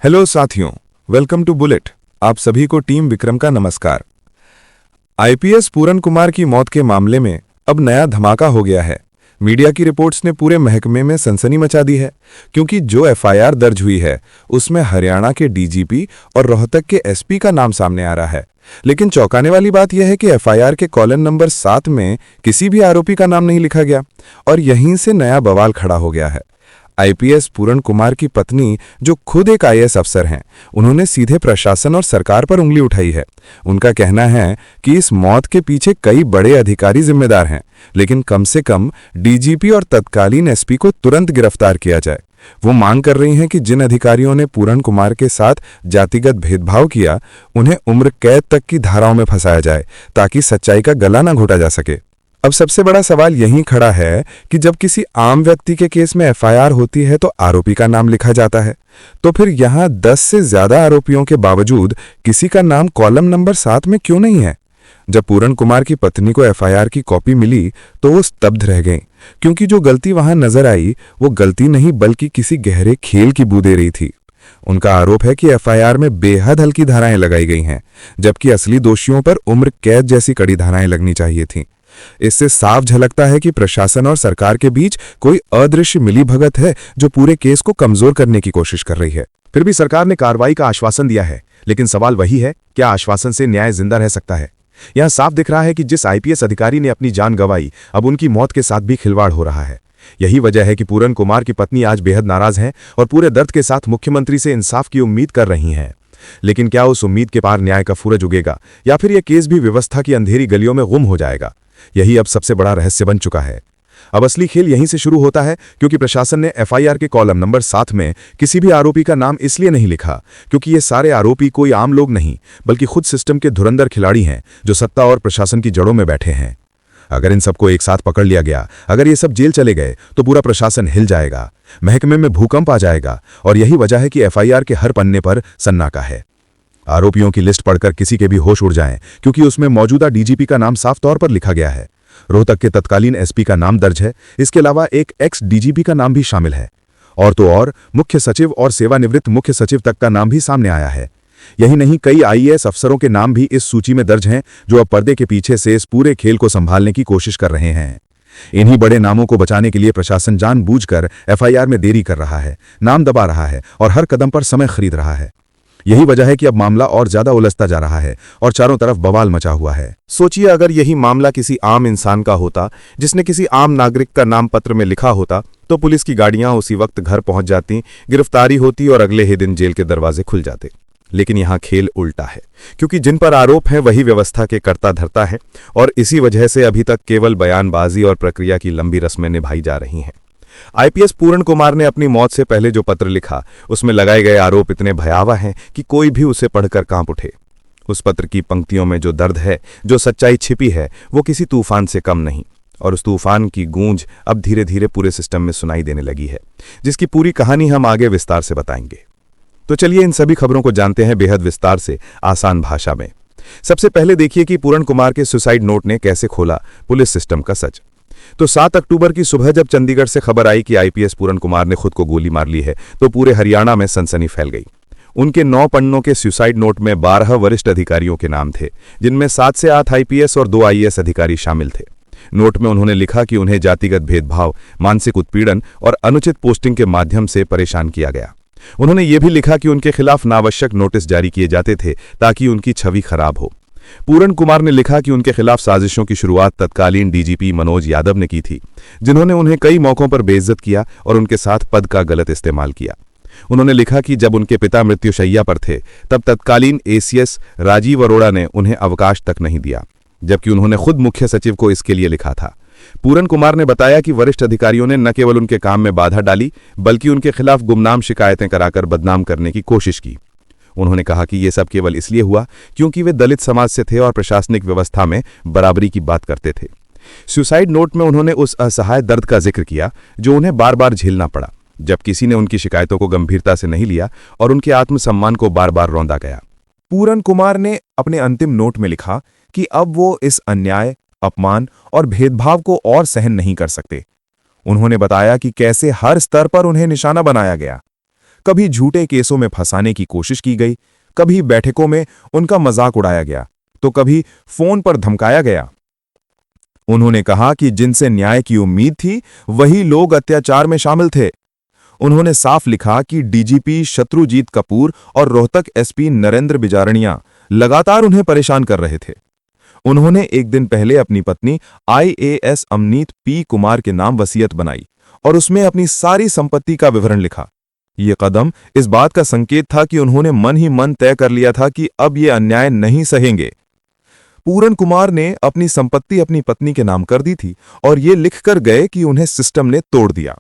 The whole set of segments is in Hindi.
हेलो साथियों, वेलकम टू बुलेट। आप सभी को टीम विक्रम का नमस्कार। आईपीएस पूरन कुमार की मौत के मामले में अब नया धमाका हो गया है। मीडिया की रिपोर्ट्स ने पूरे महकमे में सनसनी मचा दी है, क्योंकि जो एफआईआर दर्ज हुई है उसमें हरियाणा के डीजीपी और रोहतक के एसपी का नाम सामने आ रहा है। लेकिन चौंकाने वाली बात यह है कि एफआईआर के कॉलम नंबर 7 में किसी भी आरोपी का नाम नहीं लिखा गया, और यहीं से नया बवाल खड़ा हो गया है। आईपीएस पूरन कुमार की पत्नी, जो खुद एक आईएएस अफसर हैं, उन्होंने सीधे प्रशासन और सरकार पर उंगली उठाई है। उनका कहना है कि इस मौत के पीछे कई बड़े अधिकारी जिम्मेदार हैं, लेकिन कम से कम डीजीपी और तत्कालीन एसपी को तुरंत गिरफ्तार किया जाए। वो मांग कर रही हैं कि जिन अधिकारियों ने पूरन कुमार के साथ जातिगत भेदभाव किया, उन्हें उम्र कैद तक की धाराओं में फंसाया जाए, ताकि सच्चाई का गला न घोटा जा सके। अब सबसे बड़ा सवाल यहीं खड़ा है कि जब किसी आम व्यक्ति के केस में एफआईआर होती है तो आरोपी का नाम लिखा जाता है, तो फिर यहां 10 से ज्यादा आरोपियों के बावजूद किसी का नाम कॉलम नंबर 7 में क्यों नहीं है? जब पूरन कुमार की पत्नी को एफआईआर की कॉपी मिली तो वो स्तब्ध रह गईं, क्योंकि जो गलती वहां नजर आई वो गलती नहीं बल्कि किसी गहरे खेल की बू दे रही थी। उनका आरोप है कि एफआईआर में बेहद हल्की धाराएं लगाई गई हैं, जबकि असली दोषियों पर उम्र कैद जैसी कड़ी धाराएं लगनी चाहिए थीं। इससे साफ झलकता है कि प्रशासन और सरकार के बीच कोई अदृश्य मिलीभगत है, जो पूरे केस को कमजोर करने की कोशिश कर रही है। फिर भी सरकार ने कार्रवाई का आश्वासन दिया है, लेकिन सवाल वही है, क्या आश्वासन से न्याय जिंदा रह सकता है? यहां साफ दिख रहा है कि जिस आईपीएस अधिकारी ने अपनी जान गंवाई, अब उनकी मौत के साथ भी खिलवाड़ हो रहा है। यही वजह है कि पूरन कुमार की पत्नी आज बेहद नाराज हैं और पूरे दर्द के साथ मुख्यमंत्री से इंसाफ की उम्मीद कर रही हैं। लेकिन क्या उस उम्मीद के पार न्याय का सूरज उगेगा, या फिर यह केस भी व्यवस्था की अंधेरी गलियों में गुम हो जाएगा? यही अब सबसे बड़ा रहस्य बन चुका है। अब असली खेल यहीं से शुरू होता है, क्योंकि प्रशासन ने एफआईआर के कॉलम नंबर 7 में किसी भी आरोपी का नाम इसलिए नहीं लिखा क्योंकि ये सारे आरोपी कोई आम लोग नहीं, बल्कि खुद सिस्टम के धुरंधर खिलाड़ी हैं, जो सत्ता और प्रशासन की जड़ों में बैठे हैं। अगर इन सबको एक साथ पकड़ लिया गया, अगर ये सब जेल चले गए, तो पूरा प्रशासन हिल जाएगा, महकमे में भूकंप आ जाएगा। और यही वजह है कि एफआईआर के हर पन्ने पर सन्नाटा है। आरोपियों की लिस्ट पढ़कर किसी के भी होश उड़ जाएं, क्योंकि उसमें मौजूदा डीजीपी का नाम साफ तौर पर लिखा गया है। रोहतक के तत्कालीन एसपी का नाम दर्ज है। इसके अलावा एक एक्स डीजीपी का नाम भी शामिल है, और तो और मुख्य सचिव और सेवानिवृत्त मुख्य सचिव तक का नाम भी सामने आया है। यही नहीं, कई आईएएस अफसरों के नाम भी इस सूची में दर्ज हैं, जो अब पर्दे के पीछे से इस पूरे खेल को संभालने की कोशिश कर रहे हैं। इन्हीं बड़े नामों को बचाने के लिए प्रशासन जानबूझकर एफआईआर में देरी कर रहा है, नाम दबा रहा है और हर कदम पर समय खरीद रहा है। यही वजह है कि अब मामला और ज्यादा उलझता जा रहा है और चारों तरफ बवाल मचा हुआ है। सोचिए, अगर यही मामला किसी आम इंसान का होता, जिसने किसी आम नागरिक का नाम पत्र में लिखा होता, तो पुलिस की गाड़ियां उसी वक्त घर पहुंच जाती, गिरफ्तारी होती और अगले ही दिन जेल के दरवाजे खुल जाते। लेकिन यहां खेल उल्टा है, क्योंकि जिन पर आरोप है वही व्यवस्था के कर्ता धर्ता है, और इसी वजह से अभी तक केवल बयानबाजी और प्रक्रिया की लंबी रस्में निभाई जा रही हैं। आईपीएस पूरन कुमार ने अपनी मौत से पहले जो पत्र लिखा, उसमें लगाए गए आरोप इतने भयावह हैं कि कोई भी उसे पढ़कर कांप उठे। उस पत्र की पंक्तियों में जो दर्द है, जो सच्चाई छिपी है, वो किसी तूफान से कम नहीं। और उस तूफान की गूंज अब धीरे धीरे पूरे सिस्टम में सुनाई देने लगी है, जिसकी पूरी कहानी हम आगे विस्तार से बताएंगे। तो चलिए इन सभी खबरों को जानते हैं बेहद विस्तार से, आसान भाषा में। सबसे पहले देखिए कि पूरन कुमार के सुसाइड नोट ने कैसे खोला पुलिस सिस्टम का सच। तो 7 अक्टूबर की सुबह जब चंडीगढ़ से खबर आई कि आईपीएस पूरन कुमार ने खुद को गोली मार ली है, तो पूरे हरियाणा में सनसनी फैल गई। उनके 9 पन्नों के सुसाइड नोट में 12 वरिष्ठ अधिकारियों के नाम थे, जिनमें 7 से 8 आईपीएस और 2 आईएएस अधिकारी शामिल थे। नोट में उन्होंने लिखा कि उन्हें जातिगत भेदभाव, मानसिक उत्पीड़न और अनुचित पोस्टिंग के माध्यम से परेशान किया गया। उन्होंने ये भी लिखा कि उनके खिलाफ नावश्यक नोटिस जारी किए जाते थे ताकि उनकी छवि खराब हो। पूरन कुमार ने लिखा कि उनके खिलाफ साजिशों की शुरुआत तत्कालीन डीजीपी मनोज यादव ने की थी, जिन्होंने उन्हें कई मौकों पर बेइज्जत किया और उनके साथ पद का गलत इस्तेमाल किया। उन्होंने लिखा कि जब उनके पिता मृत्युशैया पर थे, तब तत्कालीन एसीएस राजीव अरोड़ा ने उन्हें अवकाश तक नहीं दिया, जबकि उन्होंने खुद मुख्य सचिव को इसके लिए लिखा था। पूरन कुमार ने बताया कि वरिष्ठ अधिकारियों ने न केवल उनके काम में बाधा डाली, बल्कि उनके खिलाफ गुमनाम शिकायतें कराकर बदनाम करने की कोशिश की। उन्होंने कहा कि यह सब केवल इसलिए हुआ क्योंकि वे दलित समाज से थे और प्रशासनिक व्यवस्था में बराबरी की बात करते थे। सुसाइड नोट में उन्होंने उस असहाय दर्द का जिक्र किया जो उन्हें बार बार झेलना पड़ा, जब किसी ने उनकी शिकायतों को गंभीरता से नहीं लिया और उनके आत्मसम्मान को बार बार रौंदा गया। पूरन कुमार ने अपने अंतिम नोट में लिखा कि अब वो इस अन्याय, अपमान और भेदभाव को और सहन नहीं कर सकते। उन्होंने बताया कि कैसे हर स्तर पर उन्हें निशाना बनाया गया। कभी झूठे केसों में फंसाने की कोशिश की गई, कभी बैठकों में उनका मजाक उड़ाया गया, तो कभी फोन पर धमकाया गया। उन्होंने कहा कि जिनसे न्याय की उम्मीद थी वही लोग अत्याचार में शामिल थे। उन्होंने साफ लिखा कि डीजीपी शत्रुजीत कपूर और रोहतक एसपी नरेंद्र बिजारणिया लगातार उन्हें परेशान कर रहे थे। उन्होंने एक दिन पहले अपनी पत्नी IAS अमनीत पी कुमार के नाम वसीयत बनाई और उसमें अपनी सारी संपत्ति का विवरण लिखा। ये कदम इस बात का संकेत था कि उन्होंने मन ही मन तय कर लिया था कि अब ये अन्याय नहीं सहेंगे। पूरन कुमार ने अपनी संपत्ति अपनी पत्नी के नाम कर दी थी और ये लिखकर गए कि उन्हें सिस्टम ने तोड़ दिया।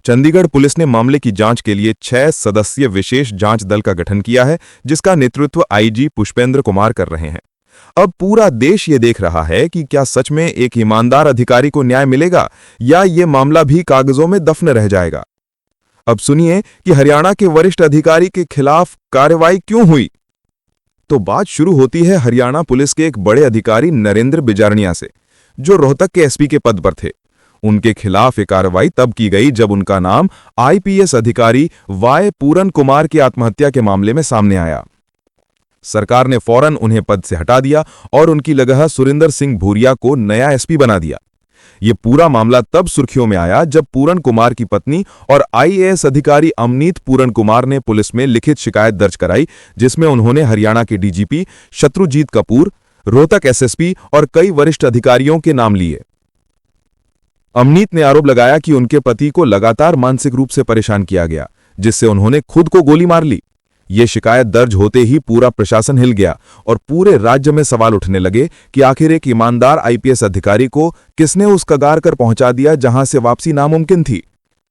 चंडीगढ़ पुलिस ने मामले की जांच के लिए 6 सदस्यीय विशेष जांच दल का गठन किया है, जिसका नेतृत्व IG पुष्पेंद्र कुमार कर रहे हैं। अब पूरा देश ये देख रहा है कि क्या सच में एक ईमानदार अधिकारी को न्याय मिलेगा या ये मामला भी कागजों में दफन रह जाएगा। अब सुनिए कि हरियाणा के वरिष्ठ अधिकारी के खिलाफ कार्रवाई क्यों हुई। तो बात शुरू होती है हरियाणा पुलिस के एक बड़े अधिकारी नरेंद्र बिजारणिया से, जो रोहतक के SP के पद पर थे। उनके खिलाफ एक कार्रवाई तब की गई जब उनका नाम IPS अधिकारी Y पूरन कुमार की आत्महत्या के मामले में सामने आया। सरकार ने फौरन उन्हें पद से हटा दिया और उनकी जगह सुरिंदर सिंह भूरिया को नया SP बना दिया। ये पूरा मामला तब सुर्खियों में आया जब पूरन कुमार की पत्नी और IAS अधिकारी अमनीत पूरन कुमार ने पुलिस में लिखित शिकायत दर्ज कराई, जिसमें उन्होंने हरियाणा के DGP शत्रुजीत कपूर, रोहतक SSP और कई वरिष्ठ अधिकारियों के नाम लिए। अमनीत ने आरोप लगाया कि उनके पति को लगातार मानसिक रूप से परेशान किया गया, जिससे उन्होंने खुद को गोली मार ली। ये शिकायत दर्ज होते ही पूरा प्रशासन हिल गया और पूरे राज्य में सवाल उठने लगे कि आखिर एक ईमानदार IPS अधिकारी को किसने उस कगार कर पहुंचा दिया जहां से वापसी नामुमकिन थी।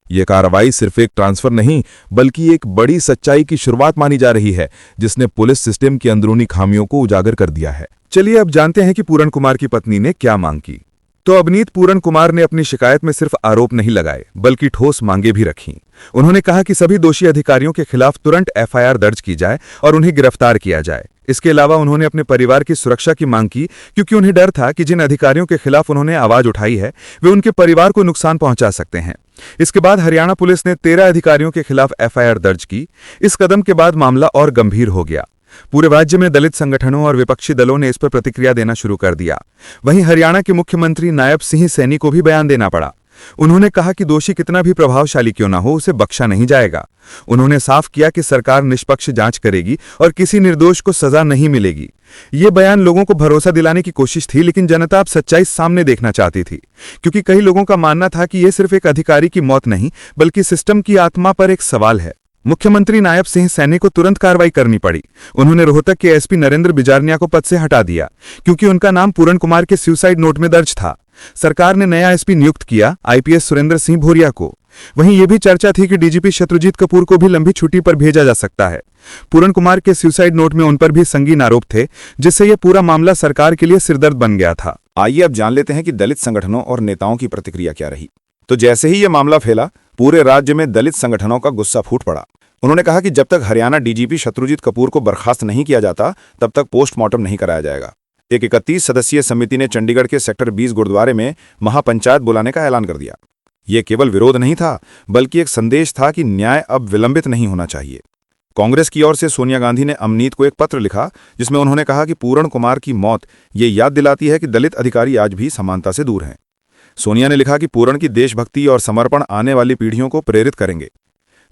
ये कार्रवाई सिर्फ एक ट्रांसफर नहीं बल्कि एक बड़ी सच्चाई की शुरुआत मानी जा रही है, जिसने पुलिस सिस्टम की अंदरूनी खामियों को उजागर कर दिया है। चलिए अब जानते हैं कि पूरन कुमार की पत्नी ने क्या मांग की। तो अवनीत पूरन कुमार ने अपनी शिकायत में सिर्फ आरोप नहीं लगाए बल्कि ठोस मांगे भी रखीं। उन्होंने कहा कि सभी दोषी अधिकारियों के खिलाफ तुरंत FIR दर्ज की जाए और उन्हें गिरफ्तार किया जाए। इसके अलावा उन्होंने अपने परिवार की सुरक्षा की मांग की, क्योंकि उन्हें डर था कि जिन अधिकारियों के खिलाफ उन्होंने आवाज उठाई है वे उनके परिवार को नुकसान पहुंचा सकते हैं। इसके बाद हरियाणा पुलिस ने 13 अधिकारियों के खिलाफ FIR दर्ज की। इस कदम के बाद मामला और गंभीर हो गया। पूरे राज्य में दलित संगठनों और विपक्षी दलों ने इस पर प्रतिक्रिया देना शुरू कर दिया। वहीं हरियाणा के मुख्यमंत्री नायब सिंह सैनी को भी बयान देना पड़ा। उन्होंने कहा कि दोषी कितना भी प्रभावशाली क्यों ना हो, उसे बख्शा नहीं जाएगा। उन्होंने साफ किया कि सरकार निष्पक्ष जांच करेगी और किसी निर्दोष को सजा नहीं मिलेगी। ये बयान लोगों को भरोसा दिलाने की कोशिश थी, लेकिन जनता अब सच्चाई सामने देखना चाहती थी, क्योंकि कई लोगों का मानना था कि यह सिर्फ एक अधिकारी की मौत नहीं बल्कि सिस्टम की आत्मा पर एक सवाल है। मुख्यमंत्री नायब सिंह सैनी को तुरंत कार्रवाई करनी पड़ी। उन्होंने रोहतक के SP नरेंद्र बिजारणिया को पद से हटा दिया, क्योंकि उनका नाम पूरन कुमार के सुसाइड नोट में दर्ज था। सरकार ने नया SP नियुक्त किया, IPS सुरेंद्र सिंह भूरिया को। वहीं यह भी चर्चा थी कि DGP शत्रुजीत कपूर को भी लंबी छुट्टी पर भेजा जा सकता है। पूरन कुमार के सुसाइड नोट में उन पर भी संगीन आरोप थे, जिससे यह पूरा मामला सरकार के लिए सिरदर्द बन गया था। आइए अब जान लेते हैं कि दलित संगठनों और नेताओं की प्रतिक्रिया क्या रही। तो जैसे ही यह मामला फैला, पूरे राज्य में दलित संगठनों का गुस्सा फूट पड़ा। उन्होंने कहा कि जब तक हरियाणा DGP शत्रुजीत कपूर को बर्खास्त नहीं किया जाता, तब तक पोस्टमार्टम नहीं कराया जाएगा। एक 31 सदस्यीय समिति ने चंडीगढ़ के सेक्टर 20 गुरुद्वारे में महापंचायत बुलाने का ऐलान कर दिया। यह केवल विरोध नहीं था, बल्कि एक संदेश था कि न्याय अब विलंबित नहीं होना चाहिए। कांग्रेस की ओर से सोनिया गांधी ने अमनीत को एक पत्र लिखा, जिसमें उन्होंने कहा कि पूरन कुमार की मौत ये याद दिलाती है कि दलित अधिकारी आज भी समानता से दूर हैं। सोनिया ने लिखा कि पूरन की देशभक्ति और समर्पण आने वाली पीढ़ियों को प्रेरित करेंगे।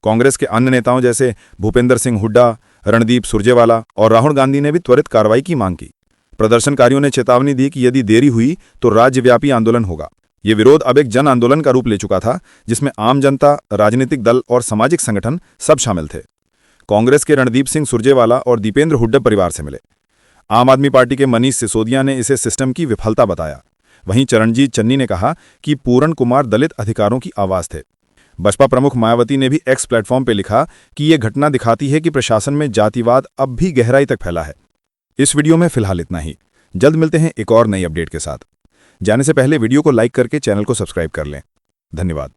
कांग्रेस के अन्य नेताओं जैसे भूपेंद्र सिंह हुड्डा, रणदीप सुरजेवाला और राहुल गांधी ने भी त्वरित कार्रवाई की मांग की। प्रदर्शनकारियों ने चेतावनी दी कि यदि देरी हुई तो राज्यव्यापी आंदोलन होगा। ये विरोध अब एक जन आंदोलन का रूप ले चुका था, जिसमें आम जनता, राजनीतिक दल और सामाजिक संगठन सब शामिल थे। कांग्रेस के रणदीप सिंह सुरजेवाला और दीपेंद्र हुड्डा परिवार से मिले। आम आदमी पार्टी के मनीष सिसोदिया ने इसे सिस्टम की विफलता बताया। वहीं चरणजीत चन्नी ने कहा कि पूरन कुमार दलित अधिकारों की आवाज थे। बसपा प्रमुख मायावती ने भी एक्स प्लेटफॉर्म पर लिखा कि यह घटना दिखाती है कि प्रशासन में जातिवाद अब भी गहराई तक फैला है। इस वीडियो में फिलहाल इतना ही। जल्द मिलते हैं एक और नई अपडेट के साथ। जाने से पहले वीडियो को लाइक करके चैनल को सब्सक्राइब कर लें। धन्यवाद।